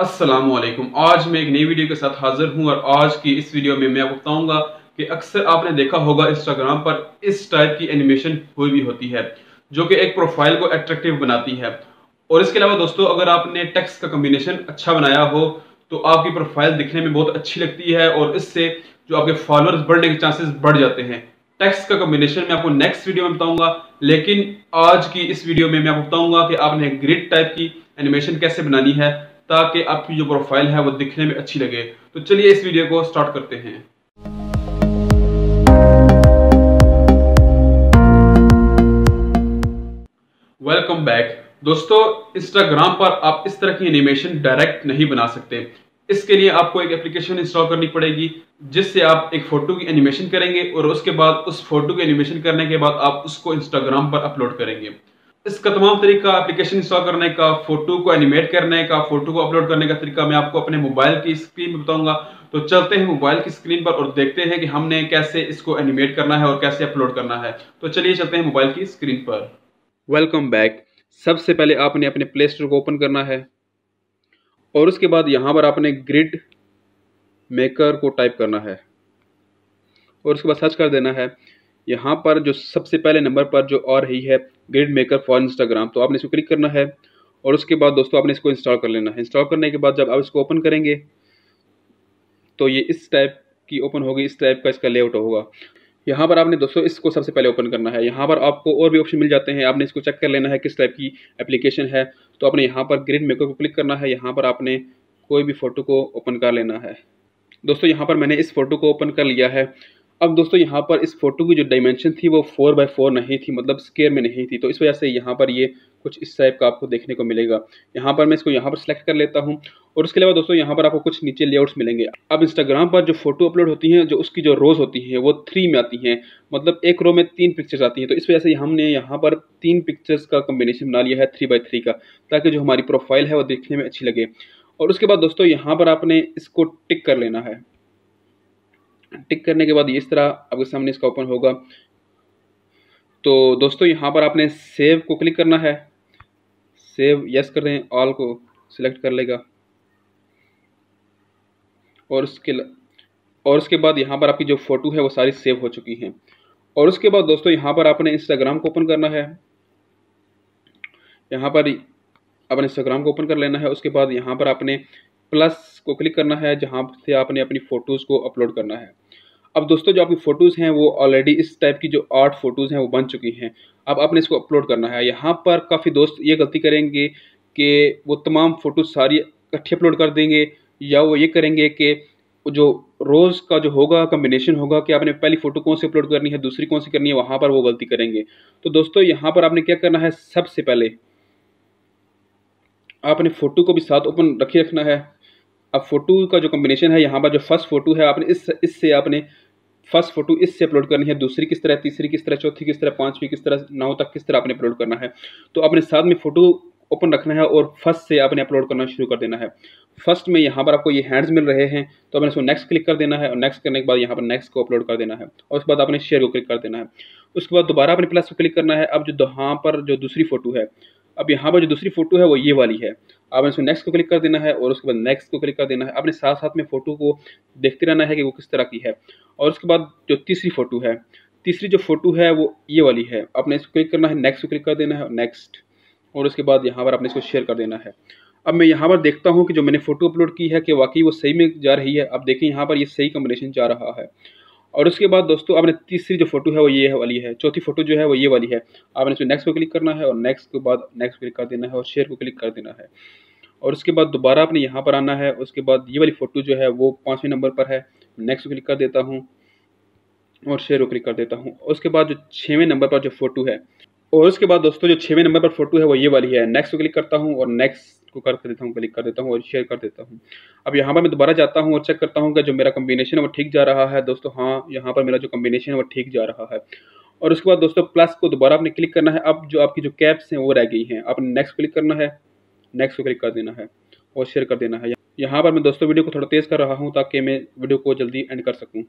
अस्सलामुअलैकुम। आज मैं एक नई वीडियो के साथ हाजिर हूं और आज की इस वीडियो में मैं आपको बताऊंगा कि अक्सर आपने देखा होगा इंस्टाग्राम पर इस टाइप की एनिमेशन हुई भी होती है जो कि एक प्रोफाइल को अट्रैक्टिव बनाती है। और इसके अलावा दोस्तों, अगर आपने टेक्स्ट का कम्बिनेशन अच्छा बनाया हो तो आपकी प्रोफाइल दिखने में बहुत अच्छी लगती है और इससे जो आपके फॉलोअर्स बढ़ने के चांसेस बढ़ जाते हैं। टेक्स्ट का कम्बिनेशन मैं आपको नेक्स्ट वीडियो में बताऊंगा, लेकिन आज की इस वीडियो में मैं आपको बताऊंगा कि आपने ग्रिड टाइप की एनिमेशन कैसे बनानी है ताकि आपकी जो प्रोफाइल है वो दिखने में अच्छी लगे। तो चलिए इस वीडियो को स्टार्ट करते हैं। वेलकम बैक दोस्तों। इंस्टाग्राम पर आप इस तरह की एनिमेशन डायरेक्ट नहीं बना सकते। इसके लिए आपको एक एप्लीकेशन इंस्टॉल करनी पड़ेगी जिससे आप एक फोटो की एनिमेशन करेंगे और उसके बाद उस फोटो की एनिमेशन करने के बाद आप उसको इंस्टाग्राम पर अपलोड करेंगे। इसका तमाम तरीका, एप्लीकेशन इंस्टॉल करने का, फोटो को एनिमेट करने का, फोटो को अपलोड करने का तरीका मैं आपको अपने मोबाइल की स्क्रीन पर बताऊंगा। तो चलते हैं मोबाइल की स्क्रीन पर और देखते हैं कि हमने कैसे इसको एनिमेट करना है और कैसे अपलोड करना है। तो चलिए चलते हैं मोबाइल की स्क्रीन पर। Welcome back. सबसे पहले आपने अपने प्ले स्टोर को ओपन करना है और उसके बाद यहाँ पर आपने ग्रिड मेकर को टाइप करना है और उसके बाद सर्च कर देना है। यहाँ पर जो सबसे पहले नंबर पर जो आ रही है ग्रिड मेकर फॉर इंस्टाग्राम, तो आपने इसको क्लिक करना है और उसके बाद दोस्तों आपने इसको इंस्टॉल कर लेना है। इंस्टॉल करने के बाद जब आप इसको ओपन करेंगे तो ये इस टाइप की ओपन होगी, इस टाइप का इसका लेआउट होगा। यहाँ पर आपने दोस्तों इसको सबसे पहले ओपन करना है। यहाँ पर आपको और भी ऑप्शन मिल जाते हैं, आपने इसको चेक कर लेना है किस टाइप की एप्लीकेशन है। तो आपने यहाँ पर ग्रिड मेकर को क्लिक करना है। यहाँ पर आपने कोई भी फोटो को ओपन कर लेना है। दोस्तों यहाँ पर मैंने इस फोटो को ओपन कर लिया है। अब दोस्तों यहाँ पर इस फोटो की जो डायमेंशन थी वो 4x4 नहीं थी, मतलब स्क्वायर में नहीं थी, तो इस वजह से यहाँ पर ये कुछ इस टाइप का आपको देखने को मिलेगा। यहाँ पर मैं इसको यहाँ पर सिलेक्ट कर लेता हूँ और उसके अलावा दोस्तों यहाँ पर आपको कुछ नीचे लेआउट्स मिलेंगे। अब इंस्टाग्राम पर जो फोटो अपलोड होती हैं, जो उसकी जो रोज होती हैं वो 3 में आती हैं, मतलब एक रो में 3 पिक्चर्स आती हैं। तो इस वजह से हमने यहाँ पर 3 पिक्चर्स का कम्बिनेशन बना लिया है 3x3 का, ताकि जो हमारी प्रोफाइल है वो देखने में अच्छी लगे। और उसके बाद दोस्तों यहाँ पर आपने इसको टिक कर लेना है। टिक करने के बाद इस तरह आपके सामने इसका ओपन होगा। तो दोस्तों यहाँ पर आपने सेव को क्लिक करना है। सेव यस कर दें, ऑल को सिलेक्ट कर लेगा और उसके बाद यहाँ पर आपकी जो फोटो है वो सारी सेव हो चुकी हैं। और उसके बाद दोस्तों यहाँ पर आपने इंस्टाग्राम को ओपन करना है। यहाँ पर अपने इंस्टाग्राम को ओपन कर लेना है। उसके बाद यहाँ पर आपने प्लस को क्लिक करना है जहाँ से आपने अपनी फ़ोटोज़ को अपलोड करना है। अब दोस्तों जो आपकी फ़ोटोज़ हैं वो ऑलरेडी इस टाइप की जो 8 फ़ोटोज़ हैं वो बन चुकी हैं। अब आपने इसको अपलोड करना है। यहाँ पर काफ़ी दोस्त ये गलती करेंगे कि वो तमाम फ़ोटोज़ सारी इकट्ठी अपलोड कर देंगे, या वो ये करेंगे कि जो रोज़ का जो होगा कम्बिनेशन होगा कि आपने पहली फ़ोटो कौन सी अपलोड करनी है, दूसरी कौन सी करनी है, वहाँ पर वो गलती करेंगे। तो दोस्तों यहाँ पर आपने क्या करना है, सबसे पहले आपने फ़ोटो को भी साथ ओपन रखे रखना है। अब फ़ोटो का जो कॉम्बिनेशन है, यहाँ पर जो फर्स्ट फ़ोटो है आपने इससे आपने फर्स्ट फ़ोटो इससे अपलोड करनी है, दूसरी किस तरह, तीसरी किस तरह, चौथी किस तरह, पाँचवीं किस तरह, 9 तक किस तरह आपने अपलोड करना है। तो आपने साथ में फ़ोटो ओपन रखना है और फर्स्ट से आपने अपलोड करना शुरू कर देना है। फर्स्ट में यहाँ पर आपको ये हैंड्स मिल रहे हैं, तो आपने इसको नेक्स्ट क्लिक कर देना है और नेक्स्ट करने के बाद यहाँ पर नेक्स्ट को अपलोड कर देना है और उसके बाद आपने शेयर को क्लिक कर देना है। उसके बाद दोबारा आपने प्लस को क्लिक करना है। अब जो यहाँ पर जो दूसरी फ़ोटो है, अब यहाँ पर जो दूसरी फ़ोटो है वो ये वाली है। आपने इसको नेक्स्ट को क्लिक कर देना है और उसके बाद नेक्स्ट को क्लिक कर देना है। आपने साथ साथ में फ़ोटो को देखते रहना है कि वो किस तरह की है। और उसके बाद जो तीसरी फ़ोटो है, तीसरी जो फ़ोटो है वो ये वाली है। आपने इसको क्लिक करना है, नेक्स्ट को क्लिक कर देना है और नेक्स्ट, और उसके बाद यहाँ पर आपने इसको शेयर कर देना है। अब मैं यहाँ पर देखता हूँ कि जो मैंने फ़ोटो अपलोड की है कि वाकई वो सही में जा रही है। अब देखिए यहाँ पर ये सही कॉम्बिनेशन जा रहा है। और उसके बाद दोस्तों आपने तीसरी जो फ़ोटो है वो ये वाली है, चौथी फ़ोटो जो है वो ये वाली है। आपने इसमें नेक्स्ट को क्लिक करना है और नेक्स्ट के बाद नेक्स्ट क्लिक कर देना है और शेयर को क्लिक कर देना है। और उसके बाद दोबारा आपने यहाँ पर आना है। उसके बाद ये वाली फ़ोटो जो है वो 5वें नंबर पर है, नेक्स्ट को क्लिक कर देता हूँ और शेयर को क्लिक कर देता हूँ। उसके बाद जो 6वें नंबर पर जो फ़ोटो है, और उसके बाद दोस्तों जो 6वें नंबर पर फ़ोटो है वो ये वाली है। नेक्स्ट को क्लिक करता हूँ और नेक्स्ट को कर देता हूँ, क्लिक कर देता हूँ और शेयर कर देता हूँ। अब यहाँ पर मैं दोबारा जाता हूँ और चेक करता हूँ कि जो मेरा कॉम्बिनेशन है वो ठीक जा रहा है। दोस्तों हाँ, यहाँ पर मेरा जो कॉम्बिनेशन है वो ठीक जा रहा है। और उसके बाद दोस्तों प्लस को दोबारा आपने क्लिक करना है। अब जो आपकी जो कैप्स हैं वो रह गई हैं, आपने नेक्स्ट क्लिक करना है, नेक्स्ट को क्लिक कर देना है और शेयर कर देना है। यहाँ पर मैं दोस्तों वीडियो को थोड़ा तेज़ कर रहा हूँ ताकि मैं वीडियो को जल्दी एंड कर सकूँ।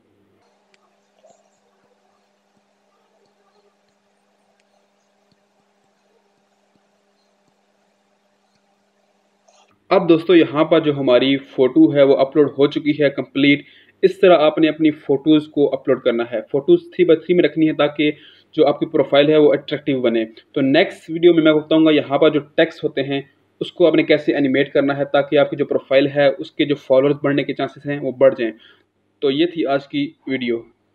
अब दोस्तों यहाँ पर जो हमारी फ़ोटो है वो अपलोड हो चुकी है कंप्लीट। इस तरह आपने अपनी फ़ोटोज़ को अपलोड करना है। फ़ोटोज़ 3x3 में रखनी है ताकि जो आपकी प्रोफाइल है वो अट्रैक्टिव बने। तो नेक्स्ट वीडियो में मैं बताऊँगा यहाँ पर जो टेक्स्ट होते हैं उसको आपने कैसे एनिमेट करना है ताकि आपकी जो प्रोफाइल है उसके जो फॉलोअर्स बढ़ने के चांसेस हैं वो बढ़ जाएँ। तो ये थी आज की वीडियो।